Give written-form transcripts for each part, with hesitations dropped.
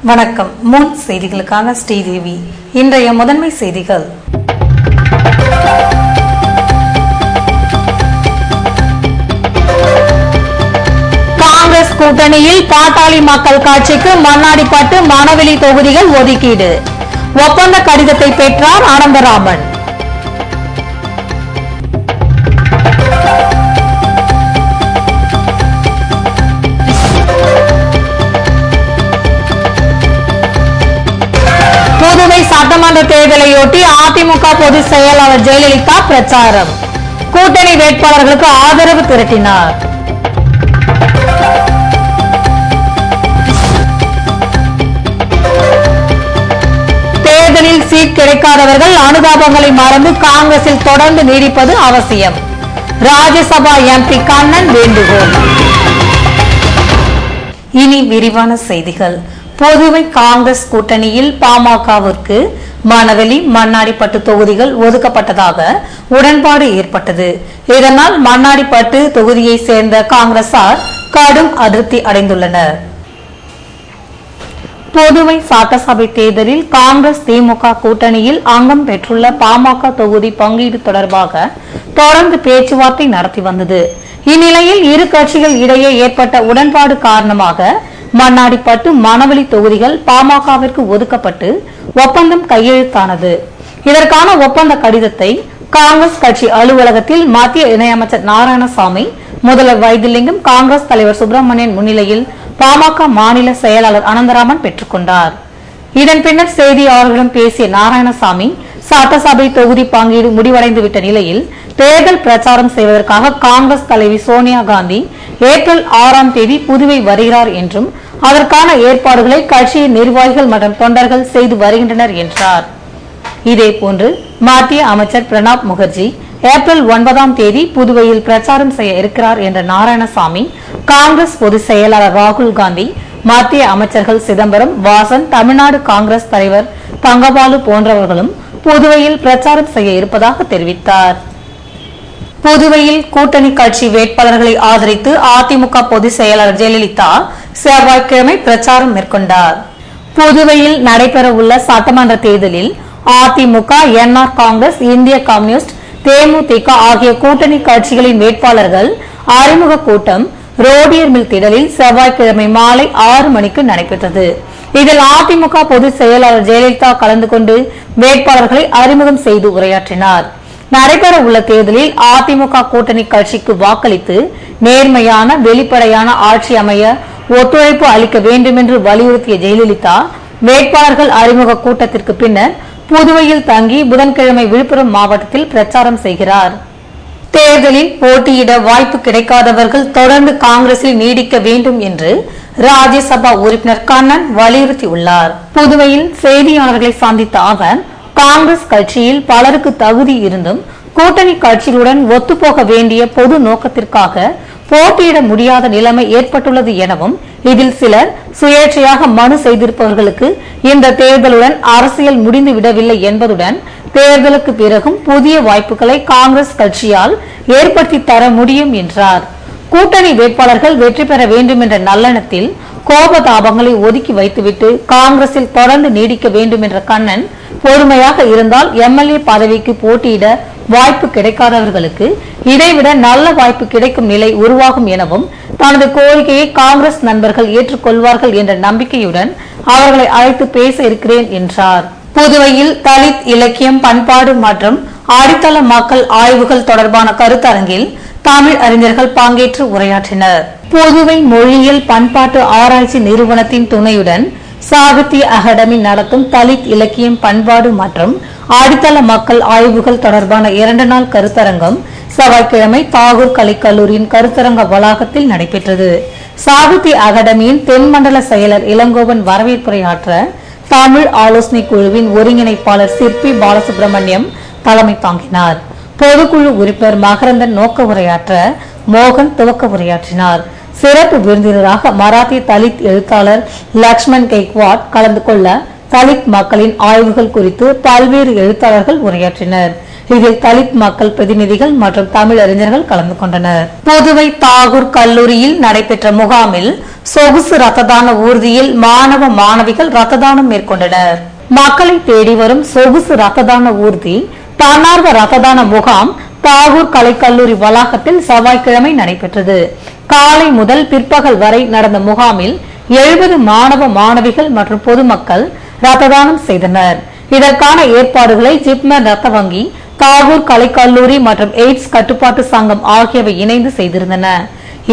வணக்கம். முன் செய்திகளுக்கான ஸ்ரீதேவி. இன்றைய முதன்மை செய்திகள். காங்கிரஸ் கூட்டணியில் பாட்டாளி மக்கள் கட்சிக்கு மண்ணாடிப்பட்டு மணவெளி தொகுதிகள் ஒதுக்கீடு. ஒப்பந்த கடிதத்தை பெற்றார் அனந்தராமன். புதுவை சட்டமன்ற தேர்தலையொட்டி அதிமுக பொதுச் செயலாளர் ஜெயலலிதா பிரச்சாரம். கூட்டணி வேட்பாளர்களுக்கு ஆதரவு திரட்டினார். தேர்தலில் சீட் கிடைக்காதவர்கள் அனுதாபங்களை மறந்து காங்கிரஸில் தொடர்ந்து நீடிப்பது அவசியம். ராஜ்யசபா எம்பி கண்ணன் வேண்டுகோள். இனி விரிவான செய்திகள். புதுவை காங்கிரஸ் கூட்டணியில் பாமகவிற்கு மணவெளி, மண்ணாடிப்பட்டு தொகுதிகள் ஒதுக்கப்பட்டதாக உடன்பாடு ஏற்பட்டது. இதனால் மண்ணாடிப்பட்டு தொகுதியை சேர்ந்த காங்கிரசார் கடும் அதிருப்தி அடைந்துள்ளனர். புதுவை சட்டசபை தேர்தலில் காங்கிரஸ் திமுக கூட்டணியில் அங்கம் பெற்றுள்ள பாமக தொகுதி பங்கீடு தொடர்பாக தொடர்ந்து பேச்சுவார்த்தை நடத்தி வந்தது. இந்நிலையில் இரு கட்சிகள் இடையே ஏற்பட்ட உடன்பாடு காரணமாக மண்ணாடிப்பட்டு, மணவெளி தொகுதிகள் பாமகவிற்கு ஒதுக்கப்பட்டு ஒப்பந்தம் கையெழுத்தானது. இதற்கான ஒப்பந்த கடிதத்தை காங்கிரஸ் கட்சி அலுவலகத்தில் மத்திய இணையமைச்சர் நாராயணசாமி, முதல்வர் வைத்திலிங்கம், காங்கிரஸ் தலைவர் சுப்பிரமணியன் முன்னிலையில் பாமக மாநில செயலாளர் அனந்தராமன் பெற்றுக் கொண்டார். இதன் பின்னர் செய்தியாளர்களிடம் பேசிய நாராயணசாமி, சட்டசபை தொகுதி பங்கீடு முடிவடைந்துவிட்ட நிலையில் தேர்தல் பிரச்சாரம் செய்வதற்காக காங்கிரஸ் தலைவி சோனியா காந்தி ஏப்ரல் 6ஆம் தேதி புதுவை வருகிறார் என்றும் அதற்கான ஏற்பாடுகளை கட்சியின் நிர்வாகிகள் மற்றும் தொண்டர்கள் செய்து வருகின்றனர் என்றார். இதேபோன்று மத்திய அமைச்சர் பிரணாப் முகர்ஜி ஏப்ரல் 9ஆம் தேதி புதுவையில் பிரச்சாரம் செய்ய இருக்கிறார் என்ற நாராயணசாமி, காங்கிரஸ் பொதுச் செயலாளர் ராகுல் காந்தி, மத்திய அமைச்சர்கள் சிதம்பரம், வாசன், தமிழ்நாடு காங்கிரஸ் தலைவர் தங்கபாலு போன்றவர்களும் புதுவையில் பிரச்சாரம் செய்ய இருப்பதாக தெரிவித்தார். புதுவையில் கூட்டணி கட்சி வேட்பாளர்களை ஆதரித்து அதிமுக பொதுச் செயலாளர் ஜெயலலிதா செவ்வாய்க்கிழமை பிரச்சாரம் மேற்கொண்டார். புதுவையில் நடைபெறவுள்ள சட்டமன்ற தேர்தலில் அதிமுக, என்ஆர் காங்கிரஸ், இந்திய கம்யூனிஸ்ட், தேமுதிக ஆகிய கூட்டணி கட்சிகளின் வேட்பாளர்கள் அறிமுக கூட்டம் ரோடியர் மில் திடலில் செவ்வாய்க்கிழமை மாலை 6 மணிக்கு நடைபெற்றது. இதில் அதிமுக பொதுச் செயலாளர் ஜெயலலிதா கலந்து கொண்டு வேட்பாளர்களை அறிமுகம் செய்து உரையாற்றினார். நடைபெற உள்ள தேர்தலில் அதிமுக கூட்டணி கட்சிக்கு வாக்களித்து நேர்மையான, வெளிப்படையான ஆட்சி அமைய ஒத்துழைப்பு அளிக்க வேண்டும் என்று வலியுறுத்திய ஜெயலலிதா வேட்பாளர்கள் அறிமுக கூட்டத்திற்கு பின்னர் புதுவையில் தங்கி புதன்கிழமை விழுப்புரம் மாவட்டத்தில் பிரச்சாரம் செய்கிறார். தேர்தலில் போட்டியிட வாய்ப்பு கிடைக்காதவர்கள் தொடர்ந்து காங்கிரஸில் நீடிக்க வேண்டும் என்று ராஜ்யசபா உறுப்பினர் கண்ணன் வலியுறுத்தியுள்ளார். புதுவையில் செய்தியாளர்களை சந்தித்த அவர், காங்கிரஸ் கட்சியில் பலருக்கு தகுதி இருந்தும் கூட்டணி கட்சிகளுடன் ஒத்துப்போக வேண்டிய பொது நோக்கத்திற்காக போட்டியிட முடியாத நிலைமை ஏற்பட்டுள்ளது எனவும், இதில் சிலர் சுயேட்சையாக மனு செய்திருப்பவர்களுக்கு இந்த தேர்தலுடன் அரசியல் முடிந்து விடவில்லை என்பதுடன் தேர்தலுக்கு பிறகும் புதிய வாய்ப்புகளை காங்கிரஸ் கட்சியால் ஏற்படுத்தி தர முடியும் என்றார். கூட்டணி வேட்பாளர்கள் வெற்றி பெற வேண்டும் என்ற நல்லெண்ணத்தில் கோபதாபங்களை ஒதுக்கி வைத்துவிட்டு காங்கிரஸில் தொடர்ந்து நீடிக்க வேண்டும் என்ற கண்ணன், பொறுமையாக இருந்தால் எம்எல்ஏ பதவிக்கு போட்டியிட வாய்ப்பு கிடைக்காதவர்களுக்கு இதைவிட நல்ல வாய்ப்பு கிடைக்கும் நிலை உருவாகும் எனவும், தனது கோரிக்கையை காங்கிரஸ் நண்பர்கள் ஏற்றுக்கொள்வார்கள் என்ற நம்பிக்கையுடன் அவர்களை அழைத்து பேச இருக்கிறேன் என்றார். புதுவையில் தலித் இலக்கியம், பண்பாடு மற்றும் அடித்தள மக்கள் ஆய்வுகள் தொடர்பான கருத்தரங்கில் தமிழ் அறிஞர்கள் பங்கேற்று உரையாற்றினர். புதுவை மொழியியல் பண்பாட்டு ஆராய்ச்சி நிறுவனத்தின் துணையுடன் சாகித்ய அகாடமி நடத்தும் தலித் இலக்கியம், பண்பாடு மற்றும் அடித்தள மக்கள் ஆய்வுகள் தொடர்பான 2 நாள் கருத்தரங்கம் செவ்வாய்க்கிழமை தாகூர் கலைக்கல்லூரியின் கருத்தரங்க வளாகத்தில் நடைபெற்றது. சாகித்ய அகாடமியின் தென்மண்டல செயலர் இளங்கோவன் வரவேற்புரையாற்ற தமிழ் ஆலோசனை குழுவின் ஒருங்கிணைப்பாளர் சிற்பி பாலசுப்ரமணியம் தலைமை தாங்கினார். பொதுக்குழு உறுப்பினர் மகரந்தன் நோக்க உரையாற்ற மோகன் துவக்க உரையாற்றினார். சிறப்பு விருந்தினராக மராத்தி தலித் எழுத்தாளர் லக்ஷ்மண் கெய்க்வாட் கலந்து கொள்ள தலித் மக்களின் ஆய்வுகள் குறித்து பல்வேறு எழுத்தாளர்கள் உரையாற்றினர். இதில் தலித் மக்கள் பிரதிநிதிகள் மற்றும் தமிழறிஞர்கள் கலந்து கொண்டனர். புதுவை தாகூர் கல்லூரியில் நடைபெற்ற முகாமில் சொகுசு ரத்த தான ஊர்தியில் மாணவ மாணவிகள் ரத்த தானம் மேற்கொண்டனர். மக்களை தேடி வரும் சொகுசு ரத்த தான ஊர்தி தன்னார்வ ரத்த தான முகாம் தாகூர் கலைக்கல்லூரி வளாகத்தில் செவ்வாய்க்கிழமை நடைபெற்றது. காலை முதல் பிற்பகல் வரை நடந்த முகாமில் 70 மாணவ மாணவிகள் மற்றும் பொதுமக்கள் ரத்த தானம் செய்தனர். இதற்கான ஏற்பாடுகளை ஜிப்மர் ரத்த வங்கி, தாகூர் கலைக்கல்லூரி மற்றும் எய்ட்ஸ் கட்டுப்பாட்டு சங்கம் ஆகியவை இணைந்து செய்திருந்தன.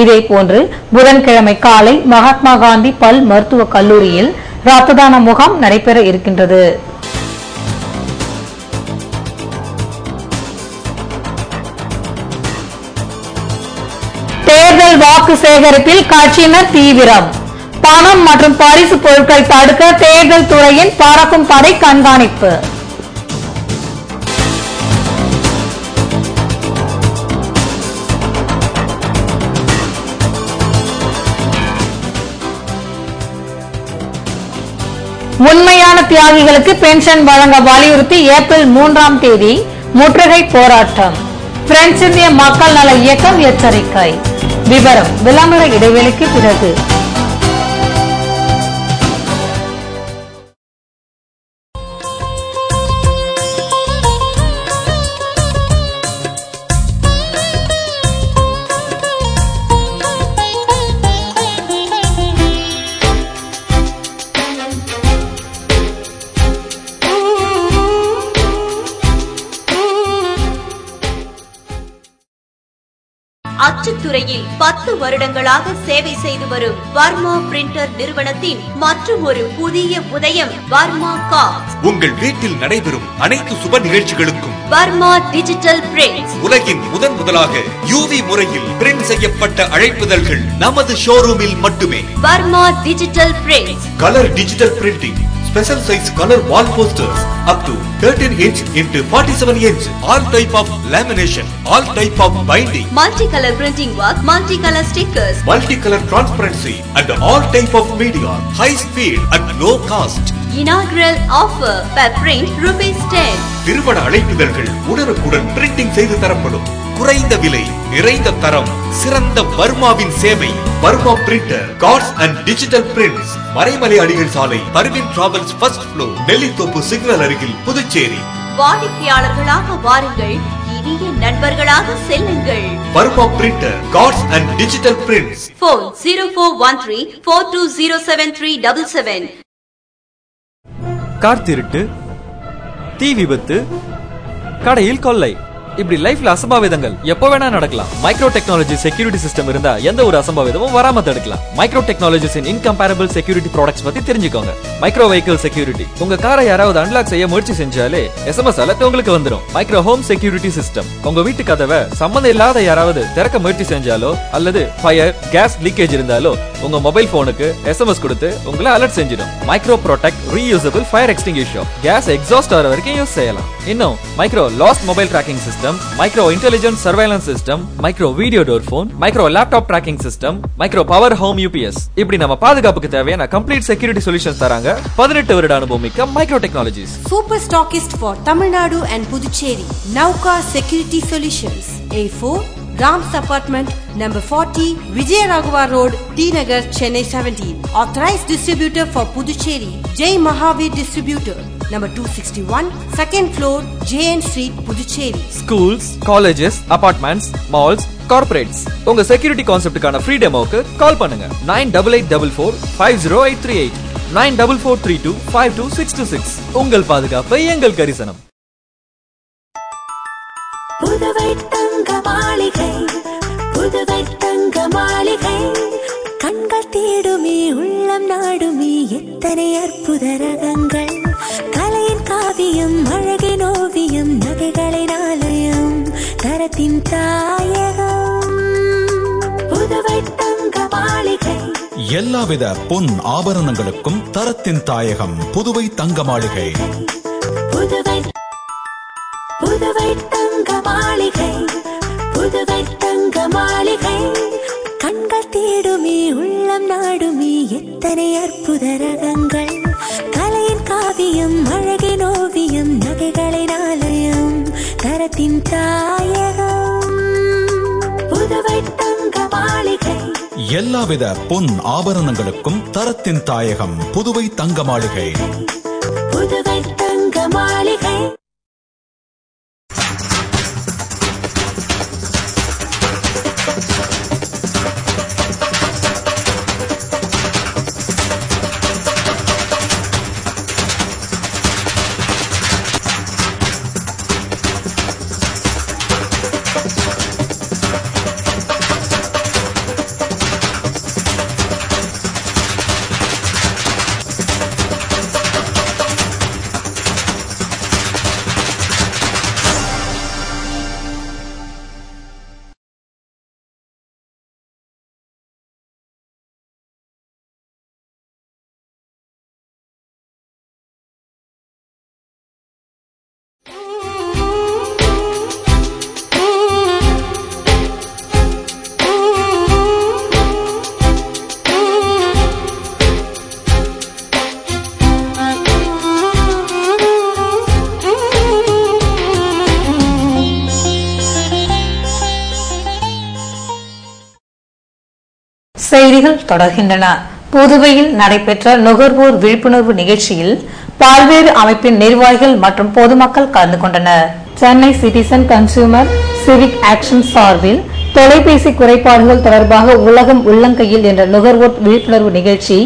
இதேபோன்று புதன்கிழமை காலை மகாத்மா காந்தி பல் மருத்துவக் கல்லூரியில் ரத்த தான முகாம் நடைபெற இருக்கின்றது. தேர்தல் வாக்கு சேகரிப்பில் கட்சியினர் தீவிரம். பணம் மற்றும் பரிசு பொருட்கள் தடுக்க தேர்தல் துறையின் பறக்கும் படை கண்காணிப்பு. உண்மையான தியாகிகளுக்கு பென்ஷன் வழங்க வலியுறுத்தி ஏப்ரல் 3ஆம் தேதி முற்றுகை போராட்டம். பிரெஞ்சு இந்திய மக்கள் நல இயக்கம் எச்சரிக்கை. விவரம் விளம்பர இடைவெளிக்கு பிறகு. அச்சுத்துறையில் 10 வருடங்களாக சேவை செய்து வரும் வர்மா பிரிண்டர் நிறுவனத்தின் மற்றும் ஒரு புதிய உதயம் வர்மா கார்ட்ஸ். உங்கள் வீட்டில் நடைபெறும் அனைத்து சுப நிகழ்ச்சிகளுக்கும் வர்மா டிஜிட்டல் பிரிண்ட்ஸ். உலகின் முதலாக UV முறையில் பிரிண்ட் செய்யப்பட்ட அழைப்புதல்கள் நமது ஷோரூமில் மட்டுமே. Varma digital prints. Colour digital printing, special size color wall posters up to 13 inch into 47 inch, all type of lamination, all type of binding, multicolor printing work, multicolor stickers, multicolor transparency and all type of media, high speed at low cost. Inaugural offer per print ₹10. திருமண அழைப்புதல்கள் உடனுக்குடன் printing செய்து தரப்படும். குறைந்த விலை, நிறைந்த தரம், சிறந்த வர்மாவின் சேவை. Varma printer, cards and digital prints. Maraimalai Adigal சாலை, Parveen travels first floor, Nellithope signal அருகில், புதுச்சேரி. வாடிக்கையாளர்களாக வாருங்கள், இனிய நண்பர்களாக செல்லுங்கள். Varma printer, cards and digital prints. Phone 0413 42073777. Car திருட்டு, தீ விபத்து, கடையில் கொள்ளை, இப்படி லைஃப்ல அசம்பாவிதங்கள் எப்போ வேணா நடக்கலாம். மைக்ரோ டெக்னாலஜி செக்யூரிட்டி சிஸ்டம் இருந்தா எந்த ஒரு அசம்பாவிதமும் வராம தடுக்கலாம். மைக்ரோ டெக்னாலஜிஸின் இன்கம்பேரபிள் செக்யூரிட்டி ப்ராடக்ட்ஸ் பத்தி தெரிஞ்சுக்கோங்க. மைக்ரோ வெஹிக்கிள் செக்யூரிட்டி, உங்க காரை யாராவது அன்லாக் செய்ய முயற்சி செஞ்சாலே SMS அலர்ட் உங்களுக்கு வந்துடும். மைக்ரோ ஹோம் செக்யூரிட்டி சிஸ்டம், உங்க வீட்டு கதவை சம்பந்தம் இல்லாத யாராவது திறக்க முயற்சி செஞ்சாலோ அல்லது ஃபயர், கேஸ் லீக்கேஜ் இருந்தாலோ உங்க மொபைல் போனுக்கு SMS கொடுத்து உங்களை அலர்ட் செஞ்சிடும். Micro protect reusable fire extinguisher, gas exhaust ஆகிற வரைக்கும் யூஸ் செய்யலாம். இன்னும் micro lost mobile tracking system, micro intelligent surveillance system, micro video door phone, micro laptop tracking system, micro power home UPS, இப்படி நம்ம பாதுகாப்புக்கு தேவையான கம்ப்ளீட் செக்யூரிட்டி சொல்யூஷன்ஸ் தராங்க 18 வருட அனுபவம் மிக்க micro technologies. Super stockist for Tamil Nadu and Puducherry. Nauka Security Solutions. A4 Rams Apartment, number 40, Vijayaraghavar Road, T Nagar, Chennai 17. Authorized distributor for Puducherry, Jai Mahavir Distributor, number 261, second floor, JN Street, Puducherry. Schools, colleges, apartments, malls, corporates. உங்க security கான்செப்டுக்கான free டெமோக்கு கால் பண்ணுங்க. 9884450838, 9443252626. உங்கள் பாதுகாப்பு எங்கள் கரிசனம். புதுவை தங்க மாளிகை, புதுவை தங்க மாளிகை. கண்கள் தேடுமே, உள்ளம் நாடுமே, எத்தனை அற்புத ரகங்கள். கலையின் காவியம், அழகின் ஓவியம், நகைகளின் ஆலயம், தரத்தின் தாயகம். புதுவை தங்க மாளிகை. எல்லாவித பொன் ஆபரணங்களுக்கும் தரத்தின் தாயகம் புதுவை தங்க மாளிகை. புதுவை புதுவை தங்க மாளிகை, புதுவை தங்க மாளிகை. கண்கள் தேடுமே, உள்ளம் நாடுமே, எத்தனை அற்புத ரகங்கள். கலையின் காவியம், அழகின் ஓவியம், நகைகளின் ஆலயம், தரத்தின் தரத்தின் தாயகம் புதுவை தங்க மாளிகை. எல்லாவித பொன் ஆபரணங்களுக்கும் தரத்தின் தாயகம் புதுவை தங்க மாளிகை. புதுவை தங்க மாளிகை. செய்திகள் தொடர்கின்றன. புதுவையில் நடைபெற்ற நுகர்வோர் விழிப்புணர்வு நிகழ்ச்சியில் பல்வேறு அமைப்பின் நிர்வாகிகள் மற்றும் பொதுமக்கள் கலந்து கொண்டனர். Chennai citizen consumer civic action சார்பில் தொலைபேசி குறைபாடுகள் தொடர்பாக உலகம் உள்ளங்கையில் என்ற நுகர்வோர் விழிப்புணர்வு நிகழ்ச்சி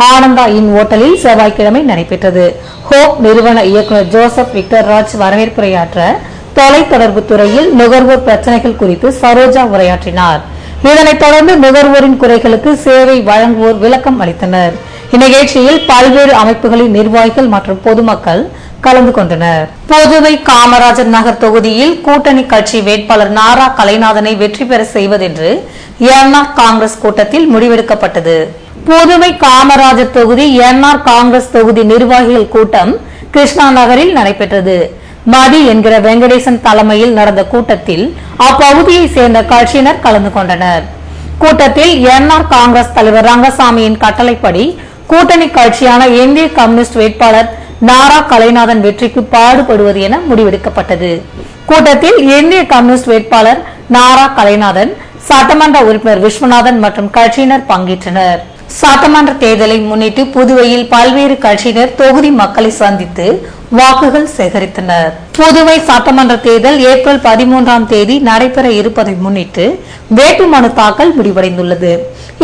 ஆனந்தா இன் ஓட்டலில் செவ்வாய்க்கிழமை நடைபெற்றது. ஹோப் நிறுவன இயக்குநர் ஜோசப் விக்டர் ராஜ் வரவேற்புரையாற்ற தொலைத்தொடர்பு துறையில் நுகர்வோர் பிரச்சனைகள் குறித்து சரோஜா உரையாற்றினார். இதனைத் தொடர்ந்து நுகர்வோரின் குறைகளுக்கு சேவை வழங்குவோர் விளக்கம் அளித்தனர். இந்நிகழ்ச்சியில் பல்வேறு அமைப்புகளின் நிர்வாகிகள் மற்றும் பொதுமக்கள் கலந்து கொண்டனர். புதுவை காமராஜர் நகர் தொகுதியில் கூட்டணி கட்சி வேட்பாளர் நாரா கலைநாதனை வெற்றி பெற செய்வதென்று என்ஆர் காங்கிரஸ் கூட்டத்தில் முடிவெடுக்கப்பட்டது. புதுவை காமராஜர் தொகுதி என்ஆர் காங்கிரஸ் தொகுதி நிர்வாகிகள் கூட்டம் கிருஷ்ணா நகரில் நடைபெற்றது. மதி என்கிற வெங்கடேசன் தலைமையில் நடந்த கூட்டத்தில் அப்பகுதியை சேர்ந்த கட்சியினர் கலந்து கொண்டனர். கூட்டத்தில் என்ஆர் காங்கிரஸ் தலைவர் ரங்கசாமியின் கட்டளைப்படி கூட்டணி கட்சியான இந்திய கம்யூனிஸ்ட் வேட்பாளர் நாரா கலைநாதன் வெற்றிக்கு பாடுபடுவது என முடிவெடுக்கப்பட்டது. கூட்டத்தில் இந்திய கம்யூனிஸ்ட் வேட்பாளர் நாரா கலைநாதன், சட்டமன்ற உறுப்பினர் விஸ்வநாதன் மற்றும் கட்சியினர் பங்கேற்றனர். சட்டமன்ற தேர்தலை முன்னிட்டு புதுவையில் பல்வேறு கட்சியினர் தொகுதி மக்களை சந்தித்து வாக்குகள் சேகரித்தனர். புதுவை சட்டமன்ற தேர்தல் ஏப்ரல் 13ஆம் தேதி நடைபெற இருப்பதை முன்னிட்டு வேட்புமனு தாக்கல் முடிவடைந்துள்ளது.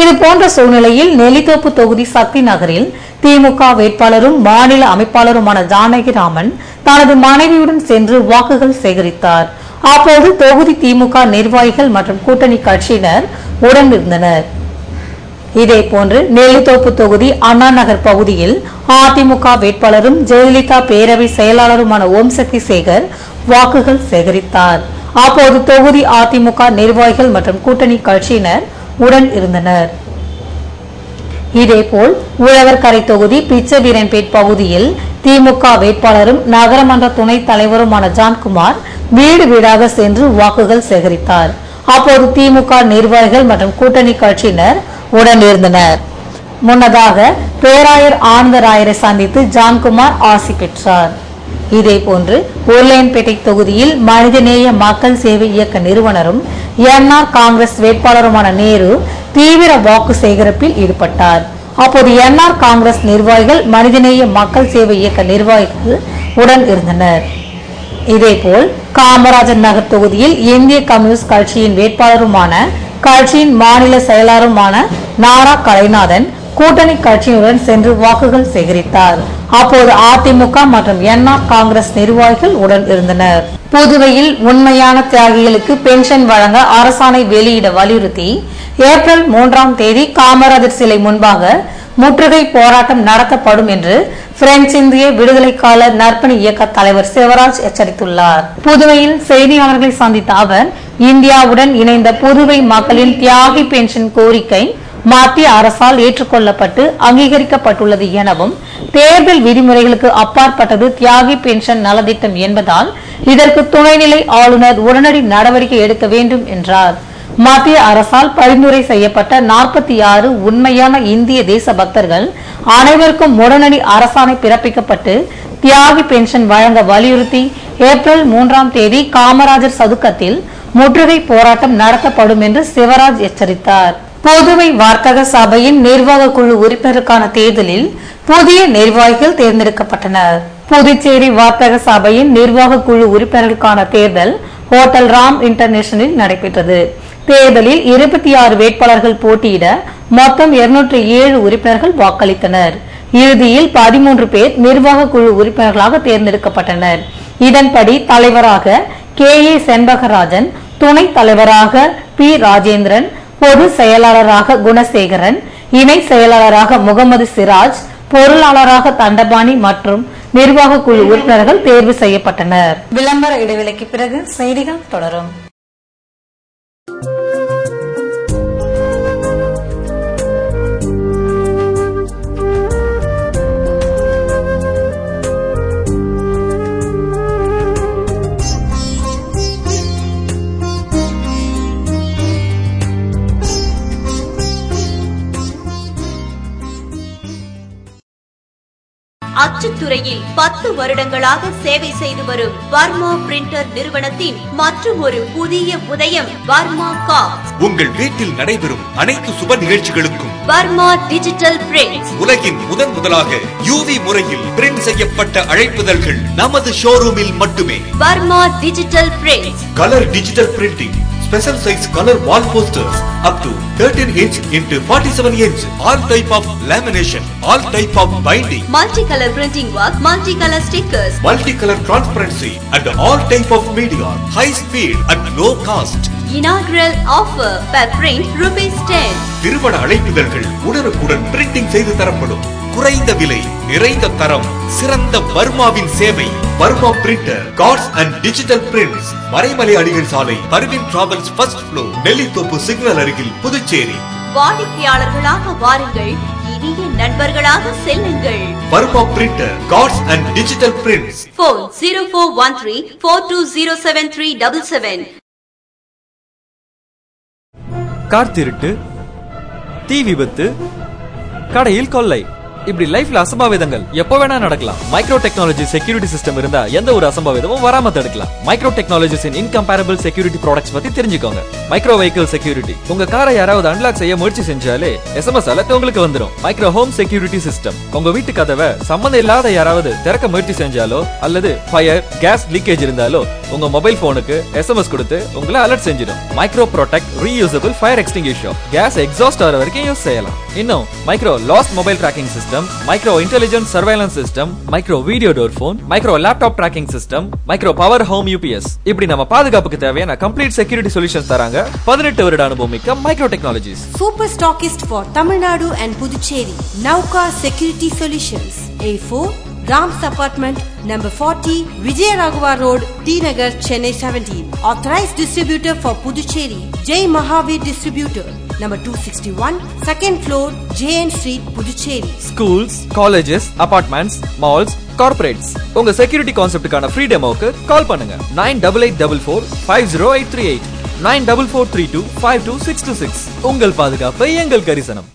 இதுபோன்ற சூழ்நிலையில் நெல்லித்தோப்பு தொகுதி சக்தி நகரில் திமுக வேட்பாளரும் மாநில அமைப்பாளருமான ஜானகிராமன் தனது மனைவியுடன் சென்று வாக்குகள் சேகரித்தார். அப்போது தொகுதி திமுக நிர்வாகிகள் மற்றும் கூட்டணி கட்சியினர் உடனிருந்தனர். இதேபோன்று நெல்லித்தோப்பு தொகுதி அண்ணா நகர் பகுதியில் அதிமுக வேட்பாளரும் ஜெயலலிதா பேரவை செயலாளருமான ஓம்சக்தி சேகர் வாக்குகள் சேகரித்தார். அப்போது தொகுதி அதிமுக நிர்வாகிகள் மற்றும் கூட்டணி கட்சியினர் உடன் இருந்தனர். இதேபோல் உழவர்கரை தொகுதி பிச்சவீரன்பேட் பகுதியில் திமுக வேட்பாளரும் நகரமன்ற துணைத் தலைவருமான ஜான்குமார் வீடு வீடாக சென்று வாக்குகள் சேகரித்தார். அப்போது திமுக நிர்வாகிகள் மற்றும் கூட்டணி கட்சியினர் உடன் இருந்தனர். முன்னதாக பேராயர் ஆனந்தராயரை சந்தித்து ஜான்குமார் ஆசி பெற்றார். இதேபோன்று உருளையன்பேட்டை தொகுதியில் மனிதநேய மக்கள் சேவை இயக்க நிறுவனரும் என்ஆர் காங்கிரஸ் வேட்பாளருமான நேரு தீவிர வாக்கு சேகரிப்பில் ஈடுபட்டார். அப்போது என்ஆர் காங்கிரஸ் நிர்வாகிகள் மனிதநேய மக்கள் சேவை இயக்க நிர்வாகிகள் உடன் இருந்தனர். இதேபோல் காமராஜர் நகர் தொகுதியில் இந்திய கம்யூனிஸ்ட் கட்சியின் வேட்பாளருமான கட்சியின் மாநில செயலாளருமான நாரா கலைநாதன் கூட்டணி கட்சியுடன் சென்று வாக்குகள் சேகரித்தார். அப்போது அதிமுக மற்றும் என்ஆர் காங்கிரஸ் நிர்வாகிகள் உடன் இருந்தனர். புதுவையில் உண்மையான தியாகிகளுக்கு பென்ஷன் வழங்க அரசாணை வெளியிட வலியுறுத்தி ஏப்ரல் 3ஆம் தேதி காமராஜர் சிலை முன்பாக முற்றுகை போராட்டம் நடத்தப்படும் என்று பிரெஞ்சு இந்திய விடுதலை கால நற்பணி இயக்க தலைவர் சிவராஜ் எச்சரித்துள்ளார். புதுவையில் செய்தியாளர்களை சந்தித்த அவர், இந்தியாவுடன் இணைந்த புதுவை மக்களின் தியாகி பென்ஷன் கோரிக்கை மத்திய அரசால் ஏற்றுக்கொள்ளப்பட்டு அங்கீகரிக்கப்பட்டுள்ளது எனவும், தேர்தல் விதிமுறைகளுக்கு அப்பாற்பட்டது தியாகி பென்ஷன் நலத்திட்டம் என்பதால் இதற்கு துணைநிலை ஆளுநர் உடனடி நடவடிக்கை எடுக்க வேண்டும் என்றார். மத்திய அரசால் பரிந்துரை செய்யப்பட்ட 46 உண்மையான இந்திய தேச பக்தர்கள் அனைவருக்கும் உடனடி அரசாணை பிறப்பிக்கப்பட்டு தியாகி பென்ஷன் வழங்க வலியுறுத்தி ஏப்ரல் 3 காமராஜர் சதுக்கத்தில் முற்றுகை போராட்டம் நடத்தப்படும் என்று சிவராஜ் எச்சரித்தார். புதுவை வர்த்தக சபையின் நிர்வாக குழு உறுப்பினருக்கான தேர்தலில் புதிய நிர்வாகிகள் தேர்ந்தெடுக்கப்பட்டனர். புதுச்சேரி வர்த்தக சபையின் நிர்வாக குழு உறுப்பினருக்கான தேர்தல் ஹோட்டல் ராம் இன்டர்நேஷனலில் நடைபெற்றது. தேர்தலில் 26 வேட்பாளர்கள் போட்டியிட மொத்தம் 207 உறுப்பினர்கள் வாக்களித்தனர். இறுதியில் 13 பேர் நிர்வாக குழு உறுப்பினர்களாக தேர்ந்தெடுக்கப்பட்டனர். இதன்படி தலைவராக KA செண்பகராஜன், துணைத் தலைவராக P ராஜேந்திரன், பொது செயலாளராக குணசேகரன், இணை செயலாளராக முகமது சிராஜ், பொருளாளராக தண்டபாணி மற்றும் நிர்வாக குழு உறுப்பினர்கள் தேர்வு செய்யப்பட்டனர். விளம்பர இடைவெளிக்கு பிறகு செய்திகள் தொடரும். அச்சுத்துறையில் 10 வருடங்களாக சேவை செய்து வரும் வர்மா பிரிண்டர் நிறுவனத்தின் மற்றும் ஒரு புதிய உதயம் வர்மா காப்ஸ். உங்கள் வீட்டில் நடைபெறும் அனைத்து சுப நிகழ்ச்சிகளுக்கும் வர்மா டிஜிட்டல் பிரிண்ட்ஸ். உலகின் முதலாக UV முறையில் பிரிண்ட் செய்யப்பட்ட அழைப்புதல்கள் நமது ஷோரூமில் மட்டுமே. Varma digital prints. Colour digital printing, special size color wall posters up to 13 inch into 47 inch, all type of lamination, all type of binding, multicolor printing work, multicolor stickers, multicolor transparency and all type of media, high speed at low cost. Inaugural offer per print ₹10. திருமண அழைப்புதல்கள் உடனுக்குடன் printing செய்து தரப்படும். குறைந்த விலை, நிறைந்த தரம், சிறந்த வர்மாவின் சேவை. Varma printer, cards and digital prints, Maraimalai Adigal சாலை, Parveen travels first floor, Nellithope signal அருகில், புதுச்சேரி. வாடிக்கையாளர்களாக வாருங்கள், இனிய நண்பர்களாக செல்லுங்கள். Varma printer, cards and digital prints. Phone 0413 42073777. Car திருட்டு, தீ விபத்து, கடையில் கொள்ளை, இப்படி லைஃப்ல அசம்பாவிதங்கள் எப்போ வேணா நடக்கலாம். மைக்ரோ டெக்னாலஜி செக்யூரிட்டி சிஸ்டம் இருந்தா எந்த ஒரு அசம்பாவிதமும் வராம தடுக்கலாம். மைக்ரோ டெக்னாலஜிஸ் இன் இன்கம்பேரபிள் செக்யூரிட்டி ப்ராடக்ட்ஸ் பத்தி தெரிஞ்சுக்கோங்க. மைக்ரோ வெஹிக்கிள் செக்யூரிட்டி, உங்க காரை யாராவது அன்லாக் செய்ய முயற்சி செஞ்சாலே SMS அலர்ட் உங்களுக்கு வந்துரும். மைக்ரோ ஹோம் செக்யூரிட்டி சிஸ்டம், உங்க வீட்டு கதவை சம்பந்தம் இல்லாத யாராவது திறக்க முயற்சி செஞ்சாலோ அல்லது ஃபயர் கேஸ் லீக்கேஜ் இருந்தாலோ உங்க மொபைல் போனுக்கு SMS கொடுத்து உங்களை அலர்ட் செஞ்சிடும். Micro protect reusable fire extinguisher, gas exhaust ஆகிற வரைக்கும் யூஸ் செய்யலாம். இன்னும் micro lost mobile tracking system, micro intelligent surveillance system, micro video door phone, micro laptop tracking system, micro power home UPS, இப்படி நம்ம பாதுகாப்புக்கு தேவையான கம்ப்ளீட் செக்யூரிட்டி சொல்யூஷன்ஸ் தராங்க 18 வருட அனுபவம் மிக்க micro technologies. Super stockist for Tamil Nadu and Puducherry, Nauka Security Solutions, A4 Rams Apartment, number 40, Vijayaraghavar Road, T Nagar, Chennai 17. Authorized distributor for Puducherry, Jai Mahavir Distributor, number 261, second floor, JN Street, Puducherry. Schools, colleges, apartments, malls, corporates, உங்க security கான்செப்டுக்கான free டெமோக்கு கால் பண்ணுங்க. 9884450838, 9442522626. உங்கள் பாதுகாப்பு எங்கள் கரிசனம்.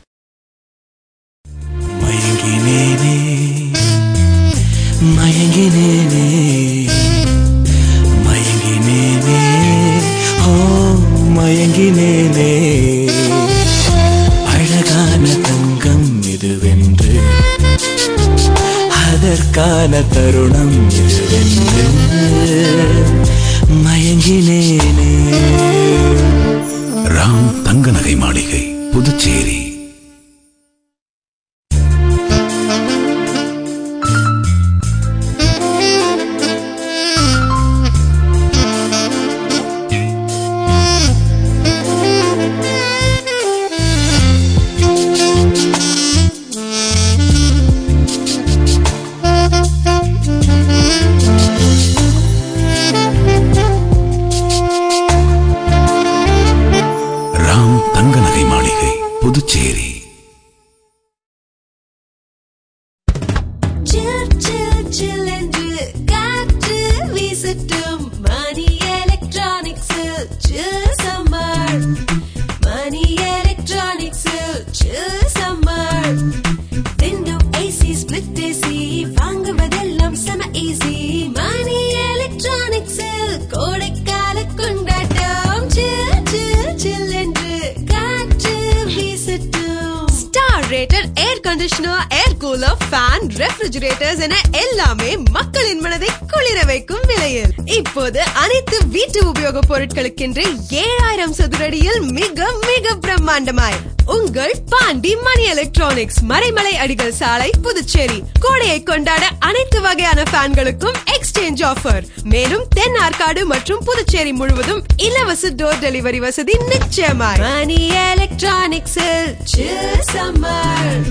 மயங்கினேனே மயங்கினேனே ஓ மயங்கினேனே, அழகான தங்கம் இதுவென்று, அதற்கான தருணம் இதுவென்று மயங்கினேனே. ராம் தங்க நகை மாளிகை, புதுச்சேரி. புதுச்சேரி. வாங்குவதெல்லாம் செம easy. Mani electronics. Integrated air conditioner, air cooler, fan, refrigerators என எல்லாமே மக்களின் மனதை குளிர வைக்கும் விலையில். இப்போது அனைத்து வீட்டு உபயோக பொருட்களுக்கென்று 7000 சதுரடியில் மிக மிக பிரம்மாண்டமாய் உங்கள் பாண்டி மணி எலக்ட்ரானிக்ஸ், மறைமலை அடிகள் சாலை, புதுச்சேரி. கோடையை கொண்டாட அனைத்து வகையான ஃபேன்களுக்கும் எக்ஸ்சேஞ்ச் ஆஃபர். மேலும் தென் ஆற்காடு மற்றும் புதுச்சேரி முழுவதும் இலவச டோர் டெலிவரி வசதி நிச்சயமாய். மணி எலக்ட்ரானிக்ஸில் சில் சம்மர்.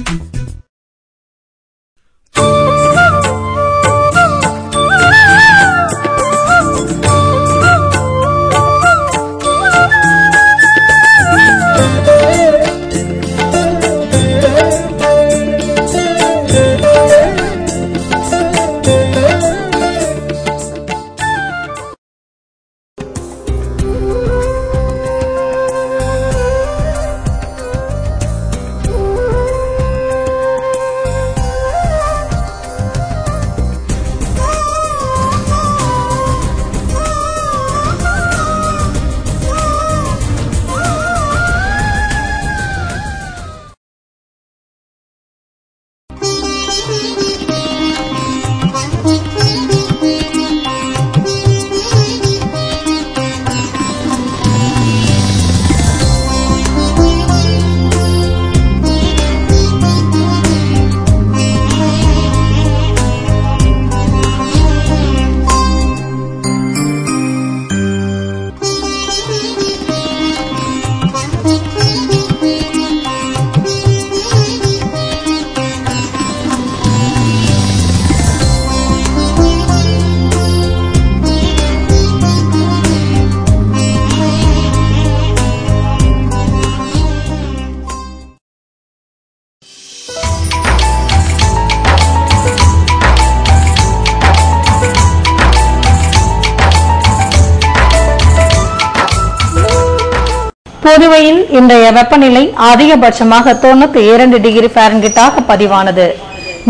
புதுவையில் இன்றைய வெப்பநிலை அதிகபட்சமாக 92 டிகிரி ஃபாரன்ஹீட்டாக பதிவானது.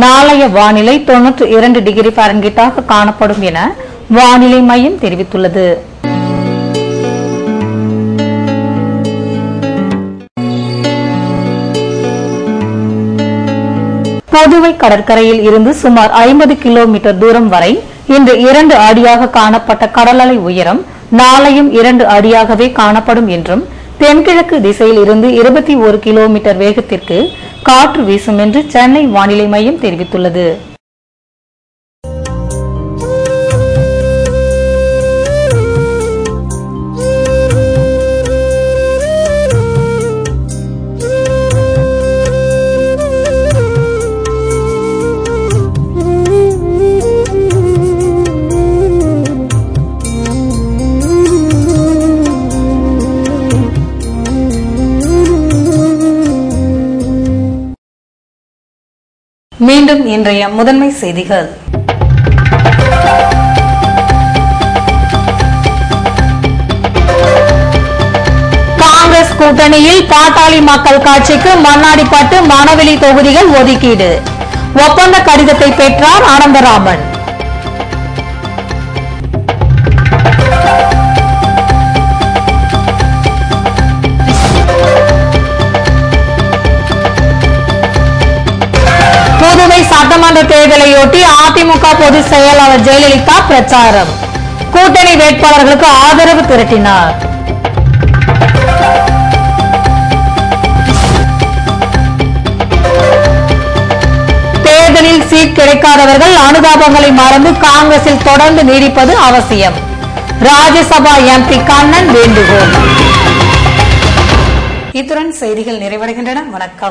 நாளைய வானிலை 92 டிகிரி ஃபாரன்ஹீட்டாக காணப்படும் என வானிலை மையம் தெரிவித்துள்ளது. புதுவை கடற்கரையில் இருந்து சுமார் 50 கிலோமீட்டர் தூரம் வரை இன்று 2 அடியாக காணப்பட்ட கடல் அலை உயரம் நாளையும் 2 அடியாகவே காணப்படும் என்றும், தென்கிழக்கு திசையில் இருந்து 21 கிலோமீட்டர் வேகத்திற்கு காற்று வீசும் என்று சென்னை வானிலை மையம் தெரிவித்துள்ளது. மீண்டும் இன்றைய முதன்மை செய்திகள். காங்கிரஸ் கூட்டணியில் பாட்டாளி மக்கள் கட்சிக்கு மண்ணாடிப்பட்டு, மணவெளி தொகுதிகள் ஒதுக்கீடு. ஒப்பந்த கடிதத்தை பெற்றார் அனந்தராமன். புதுவை சட்டமன்ற தேர்தலையொட்டி அதிமுக பொதுச் செயலாளர் ஜெயலலிதா பிரச்சாரம். கூட்டணி வேட்பாளர்களுக்கு ஆதரவு திரட்டினார். தேர்தலில் சீட் கிடைக்காதவர்கள் அனுதாபங்களை மறந்து காங்கிரஸில் தொடர்ந்து நீடிப்பது அவசியம். ராஜ்யசபா எம்பி கண்ணன் வேண்டுகோள். இத்துடன் செய்திகள் நிறைவடைகின்றன. வணக்கம்.